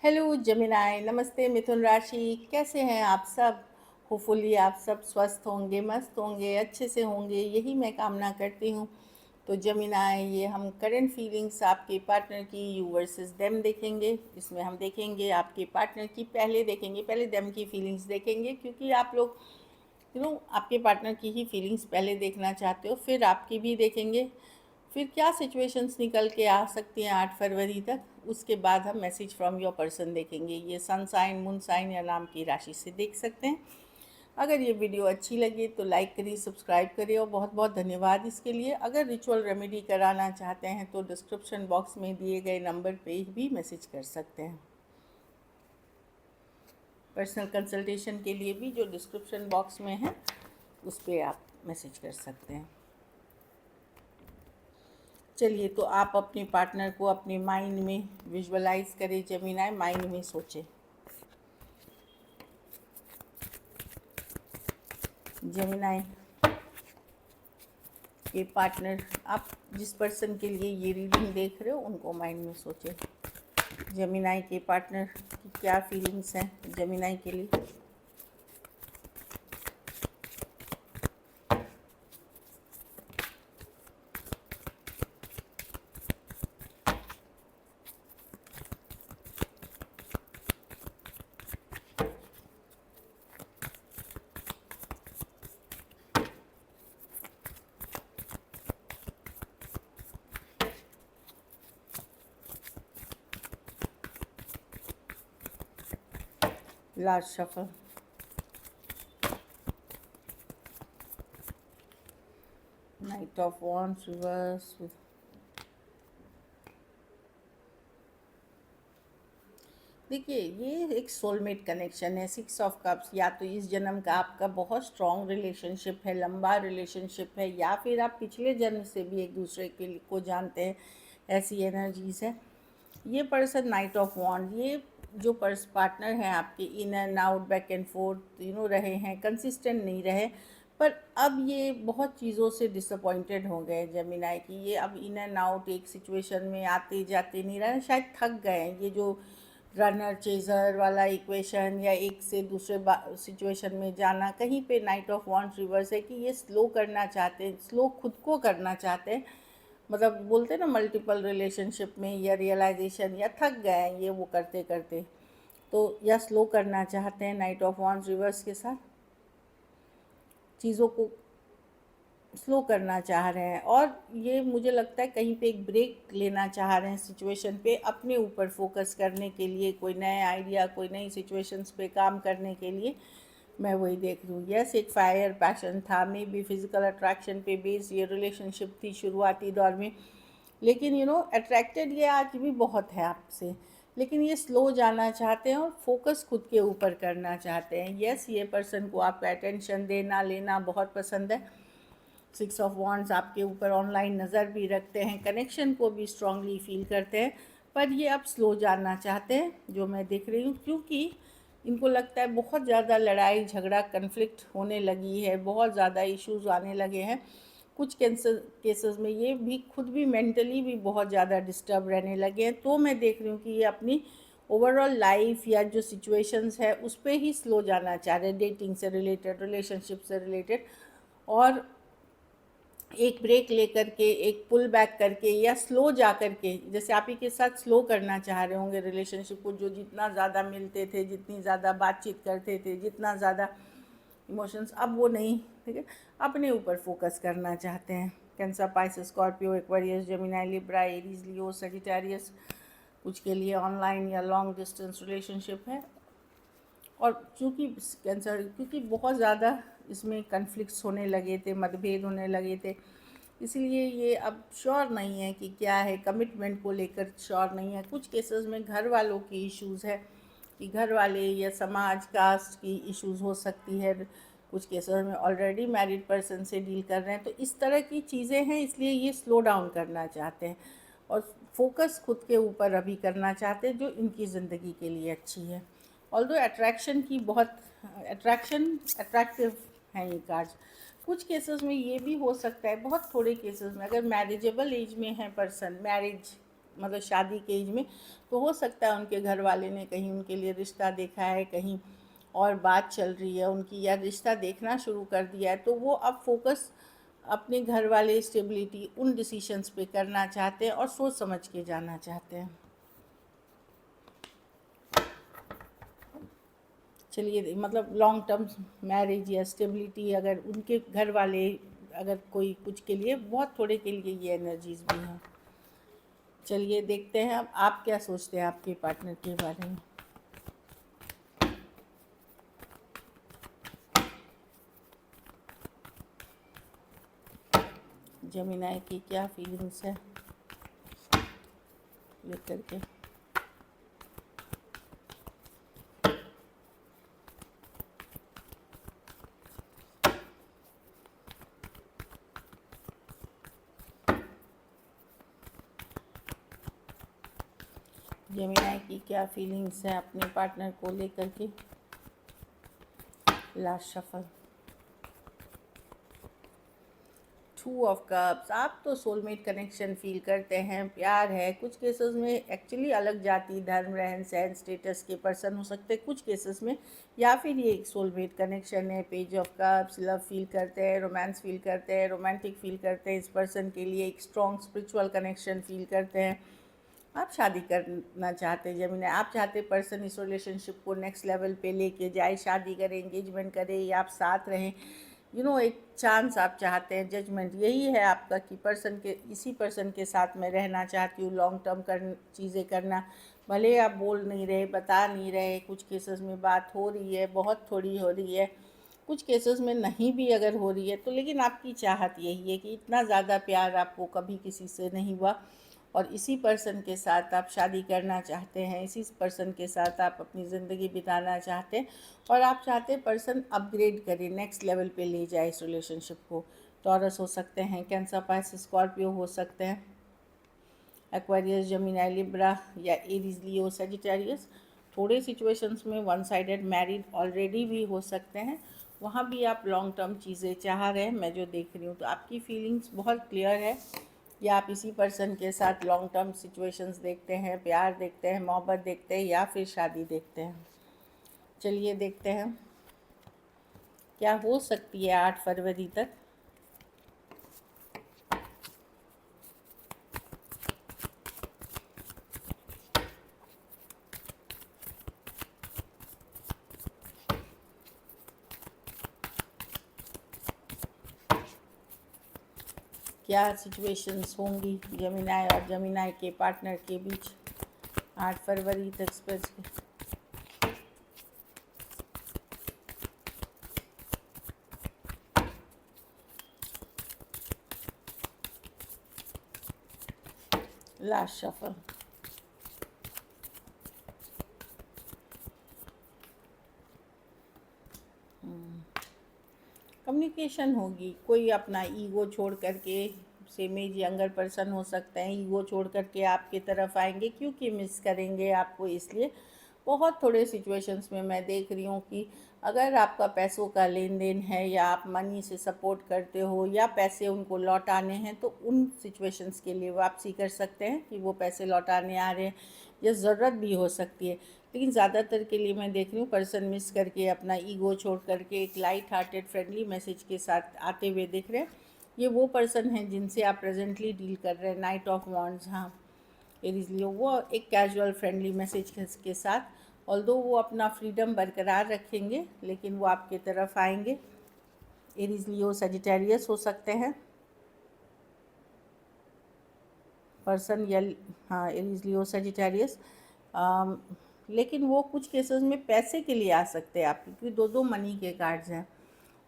Hello Gemini, नमस्ते मिथुन राशि। कैसे हैं आप सब? होपफुली आप सब स्वस्थ होंगे, मस्त होंगे, अच्छे से होंगे, यही मैं कामना करती हूँ। तो जेमिनाई, ये हम करंट फीलिंग्स आपके पार्टनर की यू वर्सेस देम देखेंगे। इसमें हम देखेंगे आपके पार्टनर की, पहले देखेंगे, पहले देम की फीलिंग्स देखेंगे, क्योंकि आप लोग आपके पार्टनर की ही फीलिंग्स पहले देखना चाहते हो, फिर आपकी भी देखेंगे। फिर क्या सिचुएशंस निकल के आ सकती हैं 8 फरवरी तक, उसके बाद हम मैसेज फ्रॉम योर पर्सन देखेंगे। ये सन साइन, मून साइन या नाम की राशि से देख सकते हैं। अगर ये वीडियो अच्छी लगी तो लाइक करिए, सब्सक्राइब करिए, और बहुत बहुत धन्यवाद इसके लिए। अगर रिचुअल रेमेडी कराना चाहते हैं तो डिस्क्रिप्शन बॉक्स में दिए गए नंबर पे भी मैसेज कर सकते हैं। पर्सनल कंसल्टेशन के लिए भी जो डिस्क्रिप्शन बॉक्स में है उस पर आप मैसेज कर सकते हैं। चलिए, तो आप अपने पार्टनर को अपने माइंड में विजुअलाइज करें जेमिनाई, माइंड में सोचें। जेमिनाई के पार्टनर, आप जिस पर्सन के लिए ये रीडिंग देख रहे हो उनको माइंड में सोचें। जेमिनाई के पार्टनर की क्या फीलिंग्स हैं जेमिनाई के लिए? Last shuffle. Night of wands reverse. देखिए, ये एक सोलमेट कनेक्शन है, 6 ऑफ कप्स। या तो इस जन्म का आपका बहुत स्ट्रॉन्ग रिलेशनशिप है, लंबा रिलेशनशिप है, या फिर आप पिछले जन्म से भी एक दूसरे को जानते हैं, ऐसी एनर्जीज है। ये पर्सन नाइट ऑफ वॉन्ड, ये जो पार्टनर हैं आपके, in and out, back and fourth रहे हैं, कंसिस्टेंट नहीं रहे, पर अब ये बहुत चीज़ों से डिसअपॉइंटेड हो गए जेमिनाई की। ये अब इन एंड आउट एक सिचुएशन में आते जाते नहीं रहे, शायद थक गए हैं। ये जो रनर चेजर वाला इक्वेशन या एक से दूसरे सिचुएशन में जाना, कहीं पे नाइट ऑफ वॉन्ड्स रिवर्स है कि ये स्लो करना चाहते हैं, स्लो खुद को करना चाहते हैं। मतलब बोलते हैं ना, मल्टीपल रिलेशनशिप में या रियलाइजेशन, या थक गए हैं ये वो करते करते, तो या स्लो करना चाहते हैं नाइट ऑफ वॉन्ड्स रिवर्स के साथ, चीज़ों को स्लो करना चाह रहे हैं। और ये मुझे लगता है कहीं पे एक ब्रेक लेना चाह रहे हैं सिचुएशन पे, अपने ऊपर फोकस करने के लिए, कोई नए आइडिया, कोई नई सिचुएशंस पे काम करने के लिए। मैं वही देख रही हूँ। यस, एक फायर पैशन था, मे बी फिजिकल अट्रैक्शन पे बेस्ड ये रिलेशनशिप थी शुरुआती दौर में, लेकिन अट्रैक्टेड ये आज भी बहुत है आपसे, लेकिन ये स्लो जाना चाहते हैं और फोकस खुद के ऊपर करना चाहते हैं। यस, ये पर्सन को आपका अटेंशन देना लेना बहुत पसंद है। 6 ऑफ वॉन्ड्स आपके ऊपर ऑनलाइन नज़र भी रखते हैं, कनेक्शन को भी स्ट्रांगली फील करते हैं, पर ये अब स्लो जानना चाहते हैं, जो मैं देख रही हूँ, क्योंकि इनको लगता है बहुत ज़्यादा लड़ाई झगड़ा कन्फ्लिक्ट होने लगी है, बहुत ज़्यादा इश्यूज आने लगे हैं। कुछ केसेस में ये भी खुद भी मेंटली भी बहुत ज़्यादा डिस्टर्ब रहने लगे हैं। तो मैं देख रही हूँ कि ये अपनी ओवरऑल लाइफ या जो सिचुएशंस है उस पर ही स्लो जाना चाह रहे हैं, डेटिंग से रिलेटेड, रिलेशनशिप से रिलेटेड, और एक ब्रेक लेकर के, एक पुल बैक करके, या स्लो जा करके, जैसे आप ही के साथ स्लो करना चाह रहे होंगे रिलेशनशिप को, जो जितना ज़्यादा मिलते थे, जितनी ज़्यादा बातचीत करते थे, जितना ज़्यादा इमोशंस, अब वो नहीं, ठीक है, अपने ऊपर फोकस करना चाहते हैं। Cancer, Pisces, Scorpio, Aquarius, Gemini, Libra, Aries, Leo, Sagittarius, कुछ के लिए ऑनलाइन या लॉन्ग डिस्टेंस रिलेशनशिप है। और चूँकि कैंसर, क्योंकि बहुत ज़्यादा इसमें कन्फ्लिक्ट्स होने लगे थे, मतभेद होने लगे थे, इसलिए ये अब श्योर नहीं है कि क्या है, कमिटमेंट को लेकर श्योर नहीं है। कुछ केसेस में घर वालों की इश्यूज़ है कि घर वाले या समाज, कास्ट की इश्यूज़ हो सकती है। कुछ केसेस में ऑलरेडी मैरिड पर्सन से डील कर रहे हैं, तो इस तरह की चीज़ें हैं, इसलिए ये स्लो डाउन करना चाहते हैं और फोकस खुद के ऊपर अभी करना चाहते हैं, जो इनकी ज़िंदगी के लिए अच्छी है। ऑल्दो अट्रैक्शन की बहुत अट्रैक्टिव हैं ये कार्ड्स। कुछ केसेस में ये भी हो सकता है, बहुत थोड़े केसेस में, अगर मैरिजेबल एज में है पर्सन, मैरिज मतलब शादी के एज में, तो हो सकता है उनके घर वाले ने कहीं उनके लिए रिश्ता देखा है, कहीं और बात चल रही है उनकी, या रिश्ता देखना शुरू कर दिया है, तो वो अब फोकस अपने घर वाले स्टेबिलिटी उन डिसीशंस पे करना चाहते हैं और सोच समझ के जाना चाहते हैं। चलिए, मतलब लॉन्ग टर्म मैरिज या स्टेबिलिटी, अगर उनके घर वाले अगर कोई कुछ के लिए, बहुत थोड़े के लिए ये एनर्जीज भी हैं। चलिए देखते हैं अब आप क्या सोचते हैं आपके पार्टनर के बारे में। जेमिनी की क्या फीलिंग्स है लेकर के। जेमिनी की क्या फीलिंग्स है अपने पार्टनर को लेकर के। Last shuffle, 2 of cups. आप तो सोलमेट कनेक्शन फील करते हैं, प्यार है। कुछ केसेस में एक्चुअली अलग जाति, धर्म, रहन सहन, स्टेटस के पर्सन हो सकते हैं कुछ केसेस में, या फिर ये एक सोलमेट कनेक्शन है। Page of cups, love feel करते हैं, रोमांस फील करते हैं, रोमांटिक फील करते हैं, इस पर्सन के लिए एक स्ट्रॉन्ग स्पिरिचुअल कनेक्शन फील करते हैं। आप शादी करना चाहते हैं जेमिनी, आप चाहते पर्सन इस रिलेशनशिप को नेक्स्ट लेवल पे लेके जाए, शादी करें, एंगेजमेंट करें, या आप साथ रहें। एक चांस आप चाहते हैं, जजमेंट यही है आपका कि इसी पर्सन के साथ मैं रहना चाहती हूँ, लॉन्ग टर्म चीज़ें करना। भले आप बोल नहीं रहे, बता नहीं रहे, कुछ केसेस में बात हो रही है, बहुत थोड़ी हो रही है, कुछ केसेस में नहीं भी अगर हो रही है तो, लेकिन आपकी चाहत यही है कि इतना ज़्यादा प्यार आपको कभी किसी से नहीं हुआ, और इसी पर्सन के साथ आप शादी करना चाहते हैं, इसी पर्सन के साथ आप अपनी ज़िंदगी बिताना चाहते हैं, और आप चाहते हैं पर्सन अपग्रेड करे, नेक्स्ट लेवल पे ले जाए इस रिलेशनशिप को। टॉरस हो सकते हैं, कैंसर, पाइसिस, स्कॉर्पियो हो सकते हैं, एक्वेरियस, जेमिनी, लिब्रा, या एरीज, लियो, सजिटेरियस। थोड़े सिचुएशंस में वन साइडेड मैरिड ऑलरेडी भी हो सकते हैं, वहाँ भी आप लॉन्ग टर्म चीज़ें चाह रहे हैं, मैं जो देख रही हूँ। तो आपकी फीलिंग्स बहुत क्लियर है, या आप इसी पर्सन के साथ लॉन्ग टर्म सिचुएशंस देखते हैं, प्यार देखते हैं, मोहब्बत देखते हैं, या फिर शादी देखते हैं। चलिए देखते हैं क्या हो सकती है 8 फरवरी तक। क्या सिचुएशंस होंगी जेमिनी और जेमिनी के पार्टनर के बीच 8 फरवरी तक स्पेस। लास्ट शफल, कम्युनिकेशन होगी। कोई अपना ईगो छोड़ करके, सेम एज यंगर पर्सन हो सकते हैं, ईगो छोड़ करके आपकी तरफ आएंगे, क्योंकि मिस करेंगे आपको। इसलिए बहुत थोड़े सिचुएशंस में मैं देख रही हूँ कि अगर आपका पैसों का लेन देन है, या आप मनी से सपोर्ट करते हो, या पैसे उनको लौटाने हैं, तो उन सिचुएशंस के लिए वापसी कर सकते हैं कि वो पैसे लौटाने आ रहे हैं, या ज़रूरत भी हो सकती है। लेकिन ज़्यादातर के लिए मैं देख रही हूँ पर्सन मिस करके, अपना ईगो छोड़ करके एक लाइट हार्टेड फ्रेंडली मैसेज के साथ आते हुए दिख रहे हैं। ये वो पर्सन है जिनसे आप प्रेजेंटली डील कर रहे हैं। नाइट ऑफ वॉन्ड्स, हाँ, एरीज लियो, वो एक कैजुअल फ्रेंडली मैसेज के साथ, ऑल्दो वो अपना फ्रीडम बरकरार रखेंगे, लेकिन वो आपके तरफ आएंगे। एरीज लियो सजिटेरियस हो सकते हैं पर्सन, या हाँ, एरीज लियो सजिटेरियस। लेकिन वो कुछ केसेस में पैसे के लिए आ सकते हैं आपके, क्योंकि दो मनी के कार्ड्स हैं।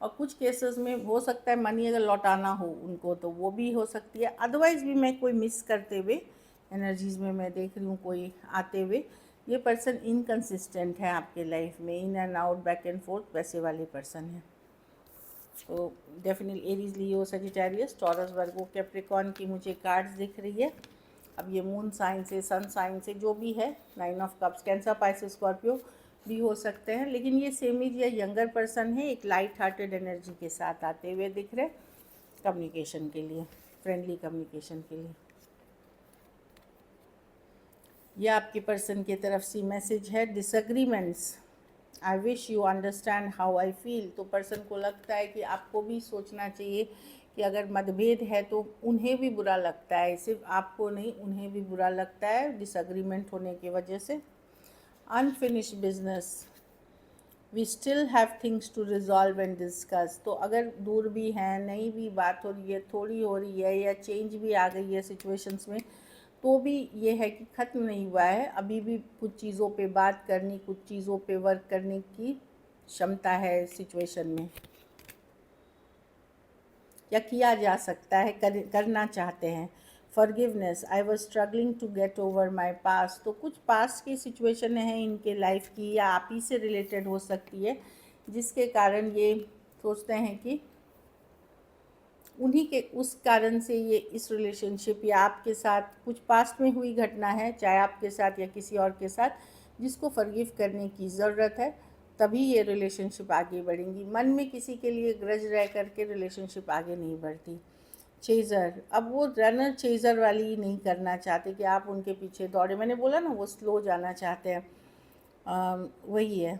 और कुछ केसेस में हो सकता है मनी अगर लौटाना हो उनको, तो वो भी हो सकती है। अदरवाइज़ भी मैं कोई मिस करते हुए एनर्जीज़ में मैं देख रही हूँ कोई आते हुए। ये पर्सन इनकन्सिस्टेंट है आपके लाइफ में, in and out, back and fourth, वैसे वाले पर्सन है। तो definitely Aries, Leo, Sagittarius, taurus, वर्गो, कैप्रिकॉर्न की मुझे कार्ड्स दिख रही है। अब ये मून साइन से, सन साइन से जो भी है, 9 of cups, cancer, Pisces, Scorpio भी हो सकते हैं। लेकिन ये सेम एज या यंगर पर्सन है, एक लाइट हार्टेड एनर्जी के साथ आते हुए दिख रहे, कम्युनिकेशन के लिए, फ्रेंडली कम्युनिकेशन के लिए। ये आपके पर्सन की तरफ से मैसेज है। Disagreements, I wish you understand how I feel. तो पर्सन को लगता है कि आपको भी सोचना चाहिए कि अगर मतभेद है तो उन्हें भी बुरा लगता है, सिर्फ आपको नहीं, उन्हें भी बुरा लगता है डिसएग्रीमेंट होने की वजह से। Unfinished business, we still have things to resolve and discuss. तो अगर दूर भी हैं, नई भी बात हो रही है, थोड़ी हो रही है, या चेंज भी आ गई है सिचुएशंस में, तो भी ये है कि ख़त्म नहीं हुआ है, अभी भी कुछ चीज़ों पे बात करनी, कुछ चीज़ों पे वर्क करने की क्षमता है सिचुएशन में, या किया जा सकता है, करना चाहते हैं। Forgiveness, I was struggling to get over my past. तो कुछ पास्ट की सिचुएशन है इनके लाइफ की, या आप ही से रिलेटेड हो सकती है, जिसके कारण ये सोचते हैं कि उन्हीं के उस कारण से ये इस रिलेशनशिप या आपके साथ कुछ पास्ट में हुई घटना है, चाहे आपके साथ या किसी और के साथ, जिसको फॉरगिव करने की ज़रूरत है, तभी ये रिलेशनशिप आगे बढ़ेंगी। मन में किसी के लिए ग्रज रह करके रिलेशनशिप आगे नहीं बढ़ती। चेज़र, अब वो रनर चेज़र वाली नहीं करना चाहते कि आप उनके पीछे दौड़े। मैंने बोला ना, वो स्लो जाना चाहते हैं। वही है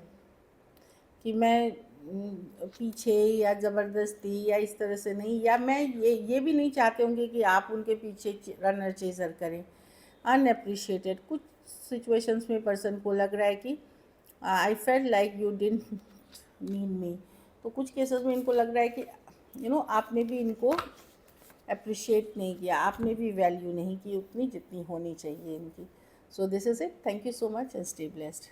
कि मैं पीछे या ज़बरदस्ती या इस तरह से नहीं, या मैं ये भी नहीं चाहते होंगे कि आप उनके पीछे रनर चेज़र करें। अनएप्रिशिएटेड, कुछ सिचुएशंस में पर्सन को लग रहा है कि I felt like you didn't need me. तो कुछ केसेस में इनको लग रहा है कि आपने भी इनको अप्रिशिएट नहीं किया, आपने भी वैल्यू नहीं की उतनी जितनी होनी चाहिए इनकी। So this is it. Thank you so much and stay blessed.